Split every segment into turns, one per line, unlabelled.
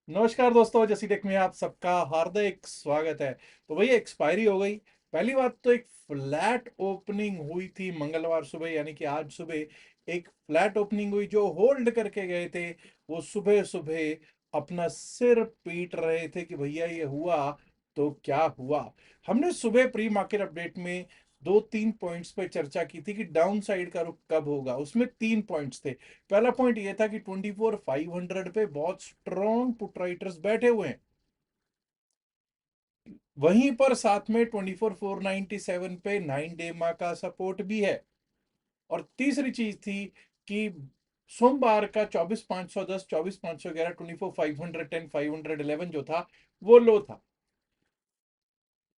नमस्कार दोस्तों, जैसी टेक में आप सबका हार्दिक स्वागत है। तो भैया एक्सपायरी हो गई। पहली बात तो एक फ्लैट ओपनिंग हुई थी मंगलवार सुबह, यानी कि आज सुबह एक फ्लैट ओपनिंग हुई। जो होल्ड करके गए थे वो सुबह सुबह अपना सिर पीट रहे थे कि भैया ये हुआ तो क्या हुआ। हमने सुबह प्री मार्केट अपडेट में दो तीन पॉइंट्स पे चर्चा की थी कि डाउन साइड का रुख कब होगा। उसमें तीन पॉइंट्स थे। पहला पॉइंट ये था कि 24,500 पे बहुत स्ट्रॉन्ग पुट राइटर्स बैठे हुए हैं। वहीं पर साथ में 24,497 पे 9 डे मा का सपोर्ट भी है। और तीसरी चीज थी कि सोमवार का 24,510, 24,511, 24,510, 511 जो था वो लो था।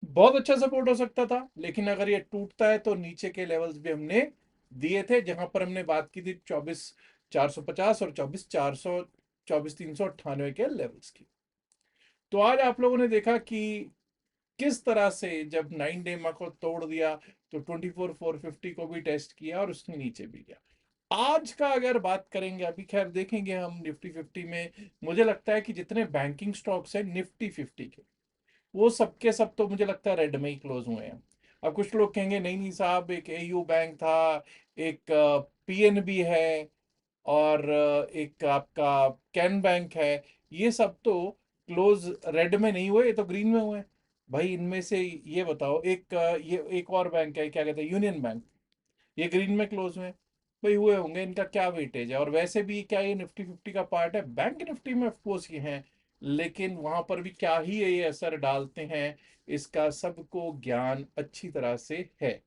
बहुत अच्छा सपोर्ट हो सकता था, लेकिन अगर ये टूटता है तो नीचे के लेवल्स भी हमने दिए थे, जहां पर हमने बात की थी 24,450 और 24,400, 24,398 के लेवल्स की। तो आज आप लोगों ने देखा कि किस तरह से जब 9 डेमा को तोड़ दिया तो 24,450 को भी टेस्ट किया और उसके नीचे भी गया। आज का अगर बात करेंगे, अभी खैर देखेंगे हम निफ्टी 50 में। मुझे लगता है कि जितने बैंकिंग स्टॉक्स हैं निफ्टी 50 के, वो सबके सब तो मुझे लगता है रेड में ही क्लोज हुए हैं। अब कुछ लोग कहेंगे नहीं नहीं साहब, एक एयू बैंक था, एक पीएनबी है, और एक आपका कैन बैंक है। ये सब तो क्लोज रेड में नहीं हुए, ये तो ग्रीन में हुए। भाई इनमें से ये बताओ, ये एक और बैंक है, क्या कहते हैं, यूनियन बैंक, ये ग्रीन में क्लोज हुए। भाई हुए होंगे, इनका क्या वेटेज है। और वैसे भी क्या ये निफ्टी 50 का पार्ट है? बैंक निफ्टी में ऑफकोर्स ये हैं, लेकिन वहां पर भी क्या ही ये असर डालते हैं, इसका सबको ज्ञान अच्छी तरह से है।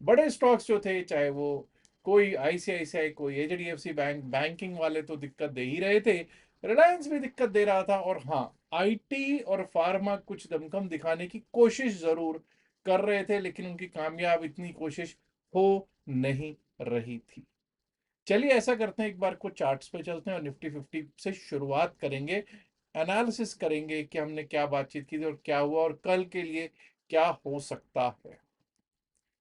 बड़े स्टॉक्स जो थे, चाहे वो कोई आईसीआईसीआई, कोई एचडीएफसी बैंक, बैंकिंग वाले तो दिक्कत दे ही रहे थे। रिलायंस भी दिक्कत दे रहा था। और हाँ, आईटी और फार्मा कुछ दमखम दिखाने की कोशिश जरूर कर रहे थे, लेकिन उनकी कामयाब इतनी कोशिश हो नहीं रही थी। चलिए ऐसा करते हैं, एक बार को चार्ट्स पे चलते हैं और निफ्टी 50 से शुरुआत करेंगे। एनालिसिस करेंगे कि हमने क्या बातचीत की थी और क्या हुआ और कल के लिए क्या हो सकता है।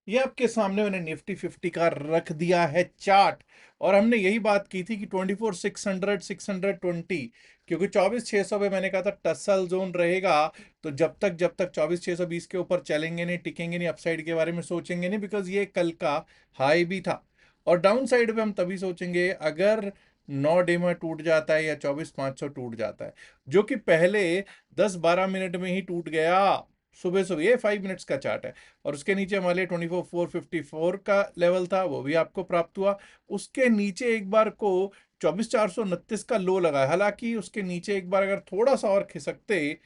ये आपके सामने मैंने निफ्टी 50 का रख दिया है चार्ट। और हमने यही बात की थी कि 24,600, 620, क्योंकि 24,600 पे मैंने कहा था टसल जोन रहेगा। तो जब तक 24,620 के ऊपर चलेंगे नहीं, टिकेंगे नहीं, अपसाइड के बारे में सोचेंगे नहीं, बिकॉज ये कल का हाई भी था। और डाउन साइड पे हम तभी सोचेंगे अगर 9 डेमा टूट जाता है या 24,500 टूट जाता है, जो कि पहले 10-12 मिनट में ही टूट गया। सुबह सुबह ये 5 मिनट्स का चार्ट है। और उसके नीचे हमारे 24,454 का लेवल था, वो भी आपको प्राप्त हुआ। उसके नीचे एक बार को 24,429 का लो लगा है। हालांकि उसके नीचे एक बार अगर थोड़ा सा और खिसकते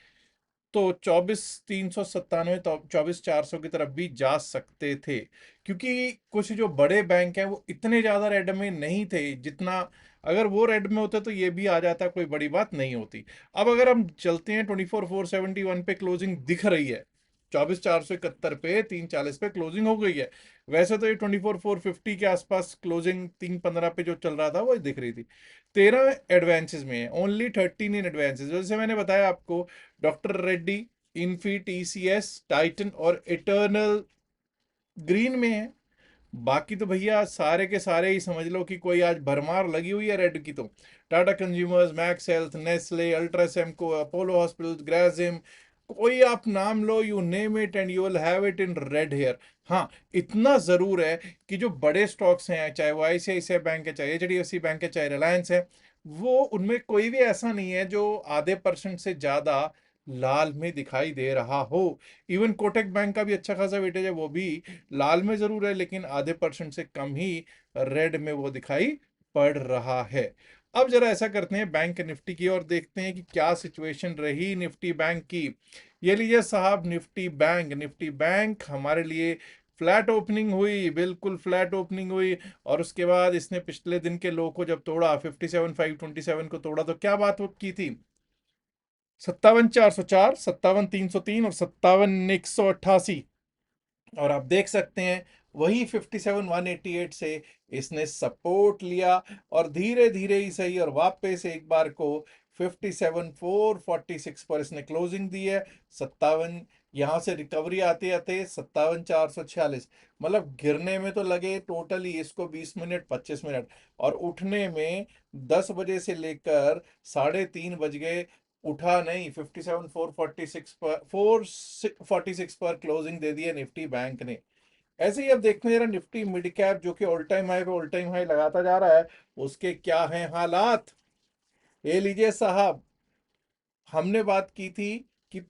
तो 24,397, तो 24,400 की तरफ भी जा सकते थे। क्योंकि कुछ जो बड़े बैंक हैं वो इतने ज्यादा रेड में नहीं थे जितना, अगर वो रेड में होते तो ये भी आ जाता, कोई बड़ी बात नहीं होती। अब अगर हम चलते हैं, 24,471 पे क्लोजिंग दिख रही है, 24,471 पे 340 पे क्लोजिंग हो गई है। वैसे तो ये 24,450 के आसपास क्लोजिंग 315 पे जो चल रहा था वो दिख रही थी। 13 एडवांसेस में है, ओनली 13 इन एडवांसेस। जैसे मैंने बताया आपको, doctor Reddy, Infy, TCS, Titan और इटर्नल ग्रीन में है। बाकी तो भैया सारे के सारे ही समझ लो कि कोई आज भरमार लगी हुई है रेड की। तो Tata consumers, Max health, Nestle, UltraCemCo, Apollo hospitals, Grasim, कोई आप नाम लो, you name it and you will have it in red here. हाँ, इतना जरूर है कि जो बड़े स्टॉक्स हैं, चाहे वो आईसीआईसीआई बैंक है, चाहे एचडीएफसी बैंक है, चाहे रिलायंस है, वो उनमें कोई भी ऐसा नहीं है जो आधे परसेंट से ज्यादा लाल में दिखाई दे रहा हो। इवन कोटक बैंक का भी अच्छा खासा वेटेज है, वो भी लाल में जरूर है, लेकिन आधे परसेंट से कम ही रेड में वो दिखाई पड़ रहा है। अब जरा ऐसा करते हैं, बैंक निफ्टी की और देखते हैं कि क्या सिचुएशन रही निफ्टी बैंक की। ये लीजिए साहब, निफ्टी बैंक हमारे लिए फ्लैट ओपनिंग हुई, बिल्कुल फ्लैट ओपनिंग हुई। और उसके बाद इसने पिछले दिन के लो को जब तोड़ा, 57,527 को तोड़ा, तो क्या बात वो की थी, 57,404, 57,303 और 57,188। और आप देख सकते हैं वही 57,188 से इसने सपोर्ट लिया, और धीरे धीरे ही सही, और वापस एक बार को 57,446 पर इसने क्लोजिंग दी है। 57 यहाँ से रिकवरी आते आते 57,446, मतलब गिरने में तो लगे टोटली इसको 20 मिनट 25 मिनट, और उठने में 10 बजे से लेकर 3:30 बज गए। उठा नहीं, 57,446 पर 446 पर क्लोजिंग दे दिया निफ्टी बैंक ने। ऐसे ही अब देखते हैं जरा निफ्टी मिड कैप जो कि ऑल टाइम हाई पे ऑल टाइम हाई लगाता जा रहा है, उसके क्या हैं हालात। ये लीजिए साहब, हमने बात की थी कि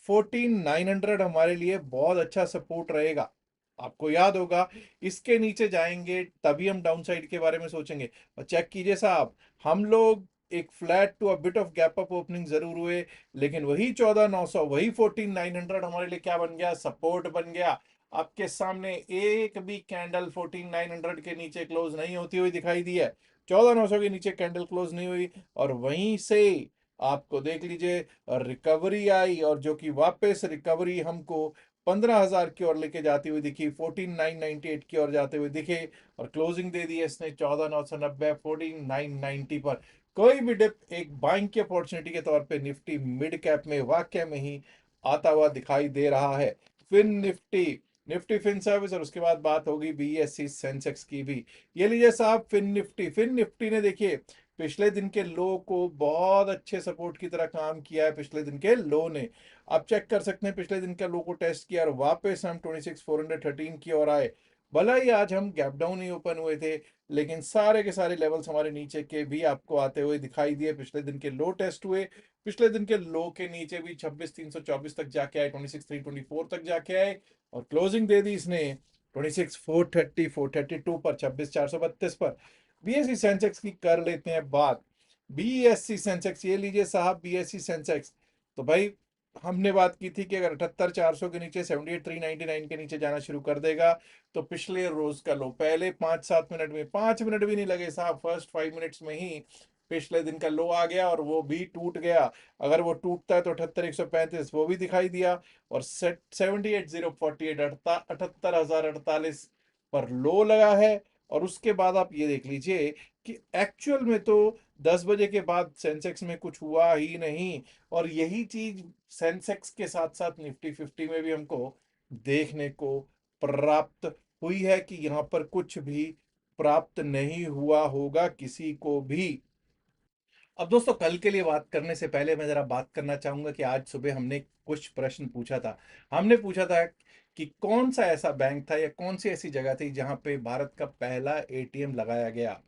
14,900 हमारे लिए बहुत अच्छा सपोर्ट रहेगा, आपको याद होगा। इसके नीचे जाएंगे तभी हम डाउन साइड के बारे में सोचेंगे। और चेक कीजिए साहब, हम लोग एक flat to a bit of gap up opening जरूर हुए, लेकिन वही 14,900, वही 14,900 हमारे लिए क्या बन गया, सपोर्ट बन गया। आपके सामने एक भी कैंडल 14,900 के नीचे क्लोज नहीं होती हुई दिखाई दी है, 14,900 के नीचे कैंडल क्लोज नहीं हुई, और वहीं से आपको देख लीजिए रिकवरी आई, और जो कि वापस रिकवरी हमको 15,000 की ओर लेके जाती हुई दिखी, 14,998 की ओर जाते हुए दिखे, और क्लोजिंग दे दी है इसने 14,990, 14,990 पर। कोई भी डिप एक बाइंग की अपॉर्चुनिटी के तौर पे निफ्टी मिड कैप में वाकई में ही आता हुआ दिखाई दे रहा है। फिर निफ्टी, निफ्टी फिन सर्विस, और उसके बाद बात होगी बीएससी सेंसेक्स की भी। ये लीजिए साहब फिन निफ्टी, फिन निफ्टी ने देखिए पिछले दिन के लो को बहुत अच्छे सपोर्ट की तरह काम किया है। पिछले दिन के लो ने, आप चेक कर सकते हैं, पिछले दिन का लो को टेस्ट किया और वापस हम 26,413 की ओर आए। भला ही आज हम गैप डाउन ही ओपन हुए थे, लेकिन सारे के सारे लेवल्स हमारे नीचे के भी आपको आते हुए दिखाई दिए। पिछले दिन के लो टेस्ट हुए, पिछले दिन के लो के नीचे भी 26,324 तक जाके आए, 26,324 तक जाके आए, और क्लोजिंग दे दी इसने 26,430 432 पर, 26,432 पर। बीएससी सेंसेक्स की कर लेते हैं बात। बीएससी सेंसेक्स, ये लीजिए साहब बीएससी सेंसेक्स, तो भाई हमने बात की थी कि अगर 78,400 के नीचे 78,399 के नीचे जाना शुरू कर देगा, तो पिछले रोज का लो पहले 5-7 मिनट में, 5 मिनट भी नहीं लगे साहब, फर्स्ट 5 मिनट्स में ही पिछले दिन का लो आ गया और वो भी टूट गया। अगर वो टूटता है तो 78,135 वो भी दिखाई दिया, और 78,048 78,048 पर लो लगा है। और उसके बाद आप ये देख लीजिए कि एक्चुअल में तो 10 बजे के बाद सेंसेक्स में कुछ हुआ ही नहीं, और यही चीज सेंसेक्स के साथ साथ निफ्टी 50 में भी हमको देखने को प्राप्त हुई है कि यहाँ पर कुछ भी प्राप्त नहीं हुआ होगा किसी को भी। अब दोस्तों, कल के लिए बात करने से पहले मैं जरा बात करना चाहूंगा कि आज सुबह हमने कुछ प्रश्न पूछा था। हमने पूछा था कि कौन सा ऐसा बैंक था या कौन सी ऐसी जगह थी जहां पे भारत का पहला एटीएम लगाया गया।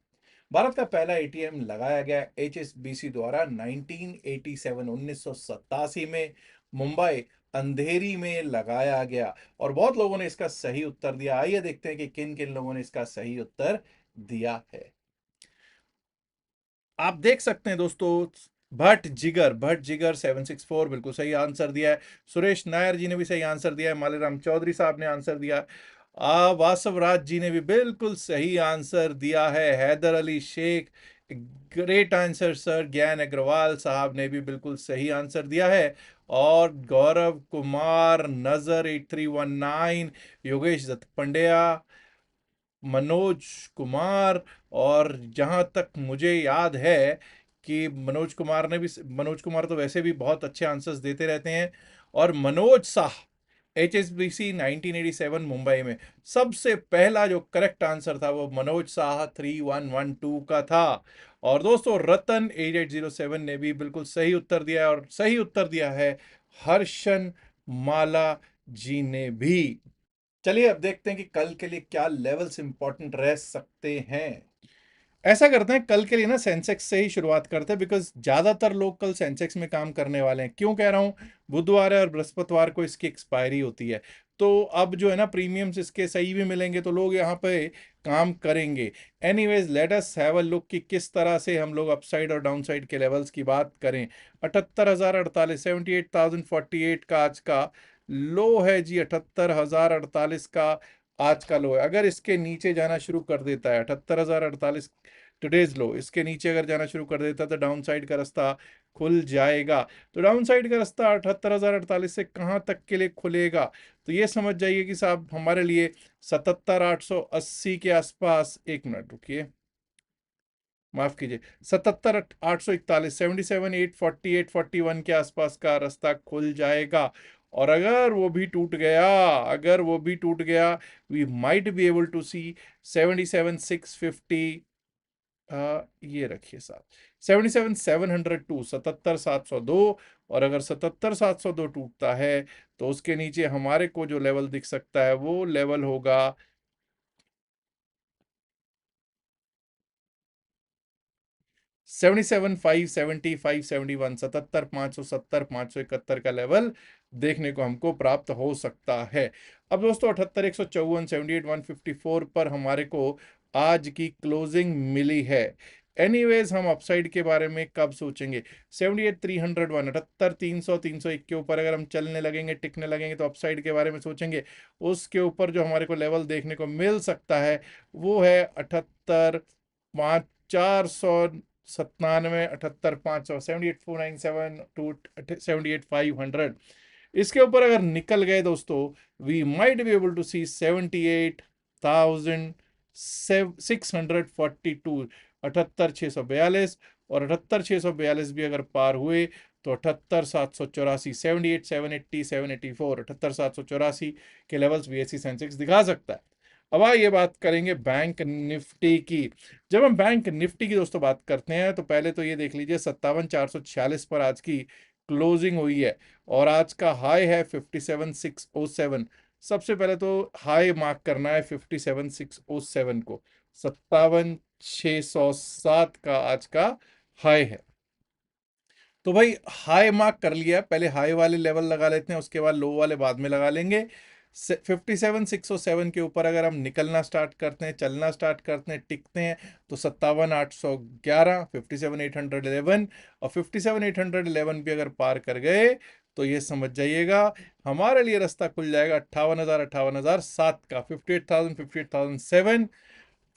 भारत का पहला एटीएम लगाया गया एचएसबीसी द्वारा 1987 1987 में मुंबई अंधेरी में लगाया गया, और बहुत लोगों ने इसका सही उत्तर दिया। आइए देखते हैं कि किन किन लोगों ने इसका सही उत्तर दिया है। आप देख सकते हैं दोस्तों, भट्ट जिगर 764 बिल्कुल सही आंसर दिया है। सुरेश नायर जी ने भी सही आंसर दिया है। मालेराम चौधरी साहब ने आंसर दिया। वासव राज जी ने भी बिल्कुल सही आंसर दिया है। Haider Ali Shaikh, great answer sir. Gyan Agarwal साहब ने भी बिल्कुल सही आंसर दिया है। और गौरव कुमार नजर 8319, योगेश दत्त पंड्या, मनोज कुमार, और जहां तक मुझे याद है कि मनोज कुमार तो वैसे भी बहुत अच्छे आंसर्स देते रहते हैं। और मनोज शाह, HSBC 1987 मुंबई में, सबसे पहला जो करेक्ट आंसर था वो मनोज शाह 3112 का था। और दोस्तों रतन 8807 ने भी बिल्कुल सही उत्तर दिया है, और सही उत्तर दिया है हर्षन माला जी ने भी। चलिए अब देखते हैं कि कल के लिए क्या लेवल्स इंपॉर्टेंट रह सकते हैं। ऐसा करते हैं, कल के लिए ना सेंसेक्स से ही शुरुआत करते हैं, बिकॉज ज्यादातर लोग कल सेंसेक्स में काम करने वाले हैं। क्यों कह रहा हूं, बुधवार है और बृहस्पतिवार को इसकी एक्सपायरी होती है, तो अब जो है ना प्रीमियम्स इसके सही भी मिलेंगे तो लोग यहाँ पे काम करेंगे। Anyways let us have a look कि किस तरह से हम लोग अपसाइड और डाउन साइड के लेवल्स की बात करें। 78,048, 78,048 का आज का लो है जी। 78,048 का आज का लो है। अगर इसके नीचे जाना शुरू कर देता है 78,048 टुडेज लो, इसके नीचे अगर जाना शुरू कर देता है तो डाउन साइड का रास्ता खुल जाएगा। तो डाउन साइड का रास्ता 78,048 से कहां तक के लिए खुलेगा, तो ये समझ जाइए कि साहब हमारे लिए 77,880 के आसपास, एक मिनट रुकिए, माफ कीजिए, 77,841, 77,840 841 के आसपास का रास्ता खुल जाएगा। और अगर वो भी टूट गया, अगर वो भी टूट गया, we might be able to see 77,650, ये रखिए साथ, 77,702, 77,702। और अगर 77,702 टूटता है तो उसके नीचे हमारे को जो लेवल दिख सकता है वो लेवल होगा 77,570, 571, 77,570, 571 का लेवल देखने को हमको प्राप्त हो सकता है। अब दोस्तों 78, 154, 78, 154 पर हमारे को आज की क्लोजिंग मिली है। एनीवेज हम अपसाइड के बारे में कब सोचेंगे? 78, 301, 78, 300, 301 के ऊपर अगर हम चलने लगेंगे, टिकने लगेंगे तो अपसाइड के बारे में सोचेंगे। उसके ऊपर जो हमारे को लेवल देखने को मिल सकता है वो है 78, 5, 497, 78, 500, 78,497 टू 78,500। इसके ऊपर अगर निकल गए दोस्तों, we might be able to see 78,642, 78,642। और 78,642 भी अगर पार हुए तो 78,784, 78,780, 784, 78,784 के लेवल्स बीएससी सेंसेक्स दिखा सकता है। अब ये बात करेंगे बैंक निफ्टी की। जब हम बैंक निफ्टी की दोस्तों बात करते हैं तो पहले तो ये देख लीजिए 57,446 पर आज की क्लोजिंग हुई है और आज का हाई है 57,607। सबसे पहले तो हाई मार्क करना है 57,607 को। 57,607 का आज का हाई है। तो भाई हाई मार्क कर लिया, पहले हाई वाले लेवल लगा लेते हैं, उसके बाद लो वाले बाद में लगा लेंगे। 57,607 के ऊपर अगर हम निकलना स्टार्ट करते हैं, चलना स्टार्ट करते हैं, टिकते हैं तो 57,811, 57,811। और 57,811 भी अगर पार कर गए तो ये समझ जाइएगा हमारे लिए रास्ता खुल जाएगा 58,000, 58,007 का, 58,000, 58,007,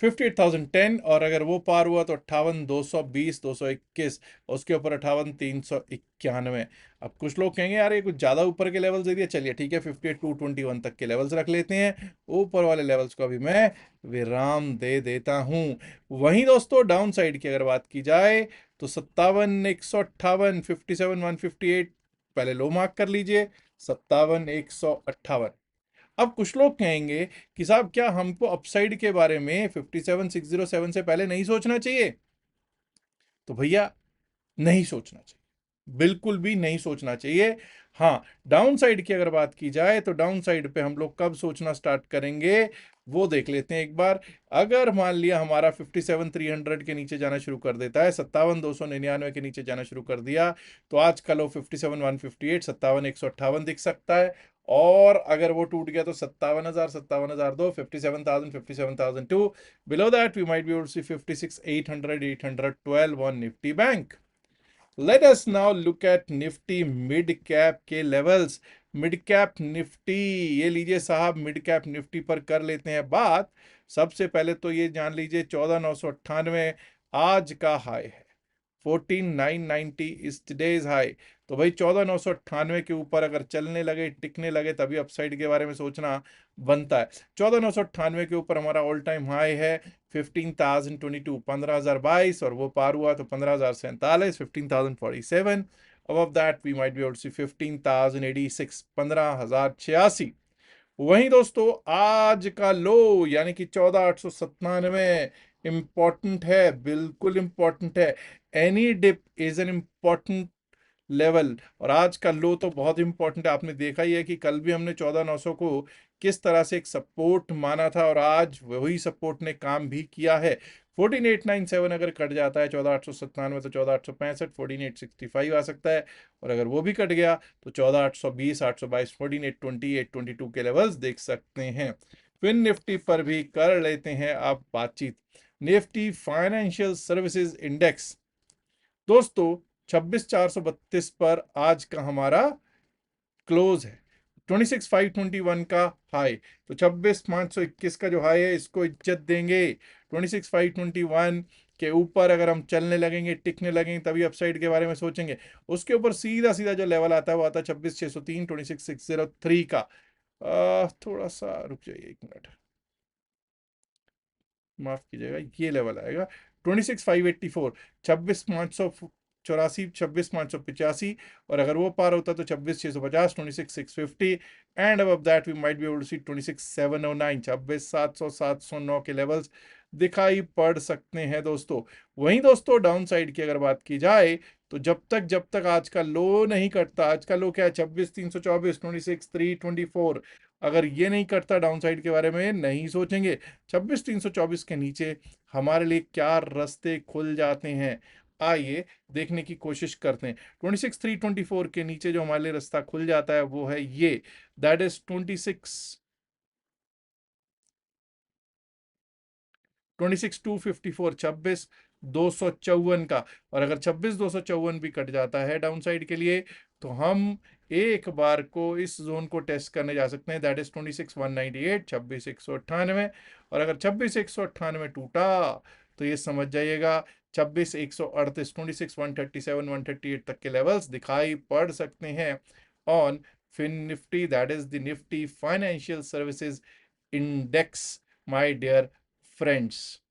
58,010। और अगर वो पार हुआ तो 58,220, 221। उसके ऊपर 58,391। अब कुछ लोग कहेंगे यार ये कुछ ज्यादा ऊपर के लेवल्स दे दिए, चलिए ठीक है 58,221 तक के लेवल्स रख लेते हैं। ऊपर वाले लेवल्स को अभी मैं विराम दे देता हूं। वहीं दोस्तों डाउन साइड की अगर बात की जाए तो 57,158, 57,158 पहले लो मार्क कर लीजिए, 57,158। अब कुछ लोग कहेंगे कि साहब क्या हमको अपसाइड के बारे में 57,607 से पहले नहीं सोचना चाहिए? तो भैया नहीं सोचना चाहिए, बिल्कुल भी नहीं सोचना चाहिए। हाँ, डाउन साइड की अगर बात की जाए तो डाउन साइड पे हम लोग कब सोचना स्टार्ट करेंगे वो देख लेते हैं एक बार। अगर मान लिया हमारा 57,300 के नीचे जाना शुरू कर देता है, 57,299 के नीचे जाना शुरू कर दिया, तो आज का लो 57,158, 57,158 दिख सकता है। और अगर वो टूट गया तो 57,000, 57,002, 57,000, 57,002। Below that we might be able to see 56,800, 812 on Nifty bank. Let us now look at Nifty mid cap के levels। मिड कैप निफ्टी, ये लीजिए साहब, मिड कैप निफ्टी पर कर लेते हैं बात। सबसे पहले तो ये जान लीजिए 14,998 आज का हाई है, 14,990 इज टुडेज हाई। तो भाई 14,998 के ऊपर अगर चलने लगे, टिकने लगे, तभी अपसाइड के बारे में सोचना बनता है। 14,998 के ऊपर हमारा ऑल टाइम हाई है 15,022, 15,022। और वो पार हुआ तो 15,047, 15,047। above that we might be able to see 15,086, 15,086। वहीं दोस्तों आज का लो यानी कि 14,897 इंपॉर्टेंट है, बिल्कुल इंपॉर्टेंट है। Any dip is an important level. और आज का लो तो बहुत इंपॉर्टेंट है, आपने देखा ही है कि कल भी हमने 14,900 को किस तरह से एक सपोर्ट माना था और आज वही सपोर्ट ने काम भी किया है। 14,897 अगर कट जाता है 14,897 तो 14,865, 14,865 आ सकता है। और अगर वो भी कट गया तो 14,820, 822, 14,820, 822 के लेवल्स देख सकते हैं। फिर निफ्टी पर भी कर लेते हैं आप बातचीत। निफ्टी फाइनेंशियल सर्विसेज इंडेक्स दोस्तों 26,432 पर आज का हमारा क्लोज है। 26,521 का हाई, तो 26,521 का जो हाई है इसको इज्जत देंगे। 26,521 के ऊपर अगर हम चलने लगेंगे, टिकने लगेंगे, तभी अपसाइड के बारे में सोचेंगे। उसके ऊपर सीधा सीधा जो लेवल आता है वो आता है 26,603, 26,603 का। थोड़ा सा रुक जाइए एक मिनट, माफ कीजिएगा, ये लेवल आएगा 26,584, 26,500 84, 26,585, और अगर वो पार होता तो 26,650, 26,650, and above that we might be able to see 26,709, 26,700, 709 के लेवल्स दिखाई पड़ सकते हैं दोस्तों। वहीं दोस्तों डाउन साइड की अगर बात की जाए तो जब तक आज का लो नहीं कटता, आज का लो क्या है 26,324, 26,324, अगर ये नहीं कटता डाउन साइड के बारे में नहीं सोचेंगे। 26,324 के नीचे हमारे लिए क्या रास्ते खुल जाते हैं, आइए देखने की कोशिश करते हैं। 26,324 के नीचे जो हमारे लिए रास्ता खुल जाता है वो है ये, दैट इज 26,254, 26,254 का। और अगर 26,254 भी कट जाता है डाउन साइड के लिए तो हम एक बार को इस जोन को टेस्ट करने जा सकते हैं, दैट इज 26,198, 26,198। और अगर 26,198 टूटा तो ये समझ जाइएगा 26,138, 26,137, 138 तक के लेवल्स दिखाई पड़ सकते हैं on fin Nifty, that is the Nifty financial services index, my dear friends.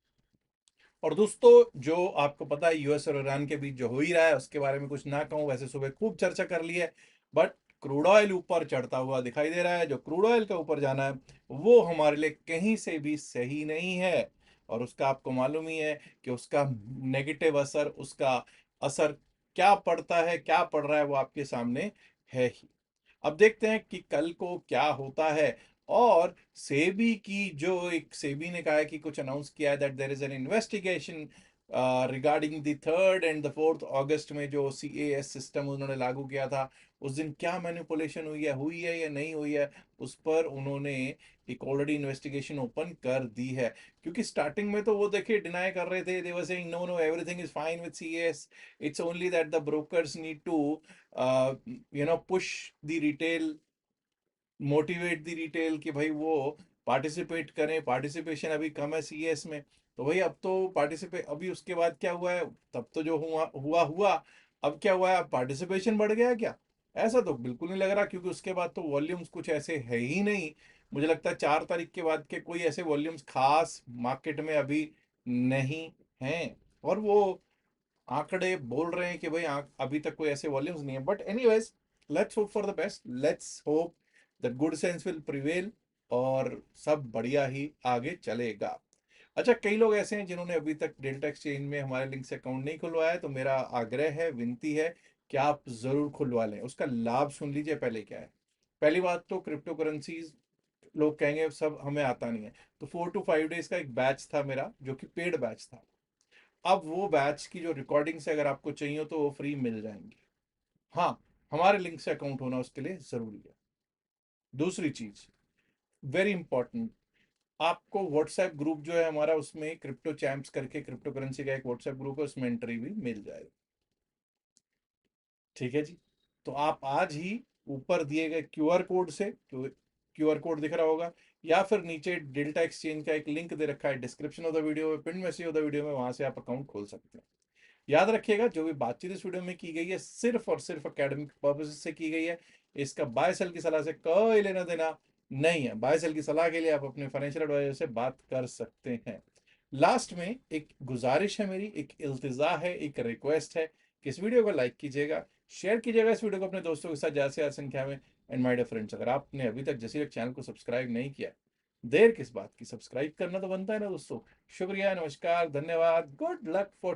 और दोस्तों जो आपको पता है यूएस और ईरान के बीच जो हो ही रहा है उसके बारे में कुछ ना कहूं, वैसे सुबह खूब चर्चा कर ली है, बट क्रूड ऑयल ऊपर चढ़ता हुआ दिखाई दे रहा है। जो क्रूड ऑयल का ऊपर जाना है वो हमारे लिए कहीं से भी सही नहीं है, और उसका आपको मालूम ही है कि उसका नेगेटिव असर, उसका असर क्या पड़ता है, क्या पड़ रहा है वो आपके सामने है ही। अब देखते हैं कि कल को क्या होता है। और सेबी की जो एक सेबी ने कहा है कि कुछ अनाउंस किया है that there is an investigation regarding the 3rd and the 4th अगस्त में जो सीएएस सिस्टम उन्होंने लागू किया था उस दिन क्या मैनिपुलेशन हुई है या नहीं हुई है, उस पर उन्होंने एक ऑलरेडी इन्वेस्टिगेशन ओपन कर दी है। क्योंकि स्टार्टिंग में तो वो देखिए डिनाई कर रहे थे, they were saying no no everything is fine with CAS, it's only that the brokers need to push the retail, motivate the retail कि भाई वो पार्टिसिपेट करें, पार्टिसिपेशन अभी कम है सीएस में। तो भाई अब तो पार्टिसिपेट, अभी उसके बाद क्या हुआ है, तब तो जो हुआ हुआ हुआ, अब क्या हुआ है, अब पार्टिसिपेशन बढ़ गया है क्या? ऐसा तो बिल्कुल नहीं लग रहा, क्योंकि उसके बाद तो वॉल्यूम्स कुछ ऐसे है ही नहीं। मुझे लगता है 4 तारीख के बाद के कोई ऐसे वॉल्यूम्स खास मार्केट में अभी नहीं हैं। और वो आंकड़े बोल रहे हैं कि भाई अभी तक कोई ऐसे वॉल्यूम्स नहीं है, but anyways let's hope for the best, let's hope that good sense will prevail और सब बढ़िया ही आगे चलेगा। अच्छा, कई लोग ऐसे हैं जिन्होंने अभी तक डेल्टा एक्सचेंज में हमारे लिंक से अकाउंट नहीं खुलवाया है, तो मेरा आग्रह है, विनती है कि आप जरूर खुलवा लें। उसका लाभ सुन लीजिए पहले क्या है। पहली बात तो क्रिप्टो करेंसीज, लोग कहेंगे सब हमें आता नहीं है, तो 4 to 5 डेज का एक बैच था मेरा जो कि पेड बैच था। अब वो बैच की जो रिकॉर्डिंग्स है अगर आपको चाहिए हो तो वो फ्री मिल जाएंगी। हाँ, हमारे लिंक से अकाउंट होना उसके लिए जरूरी है। दूसरी चीज वेरी इंपॉर्टेंट, आपको व्हाट्सएप ग्रुप जो है हमारा, उसमें क्रिप्टो चैम्प्स करके क्रिप्टो करेंसी का एक व्हाट्सएप ग्रुप है, उसमें एंट्री भी मिल जाएगी। ठीक है जी, तो आप आज ही ऊपर दिए गए क्यूआर कोड से, क्यूआर कोड दिख रहा होगा, या फिर नीचे डेल्टा एक्सचेंज का एक लिंक दे रखा है डिस्क्रिप्शन ऑफ द वीडियो में, pin message of the video में, वहां से आप अकाउंट खोल सकते हैं। याद रखिएगा जो भी बातचीत इस वीडियो में की गई है सिर्फ और सिर्फ एकेडमिक पर्पज से की गई है, इसका बाय सेल की सलाह से कोई लेना देना नहीं है। बाय सेल की सलाह के लिए आप अपने फाइनेंशियल एडवाइजर से बात कर सकते हैं। लास्ट में एक गुजारिश है मेरी, एक इल्तिजा है, एक रिक्वेस्ट है कि इस वीडियो को लाइक कीजिएगा, शेयर कीजिएगा इस वीडियो को अपने दोस्तों के साथ ज्यादा से ज्यादा संख्या में। एंड माय डियर फ्रेंड्स, अगर आपने अभी तक जसीरक चैनल को सब्सक्राइब नहीं किया, देर किस बात की, सब्सक्राइब करना तो बनता है ना दोस्तों। शुक्रिया, नमस्कार, धन्यवाद, गुड लक फॉर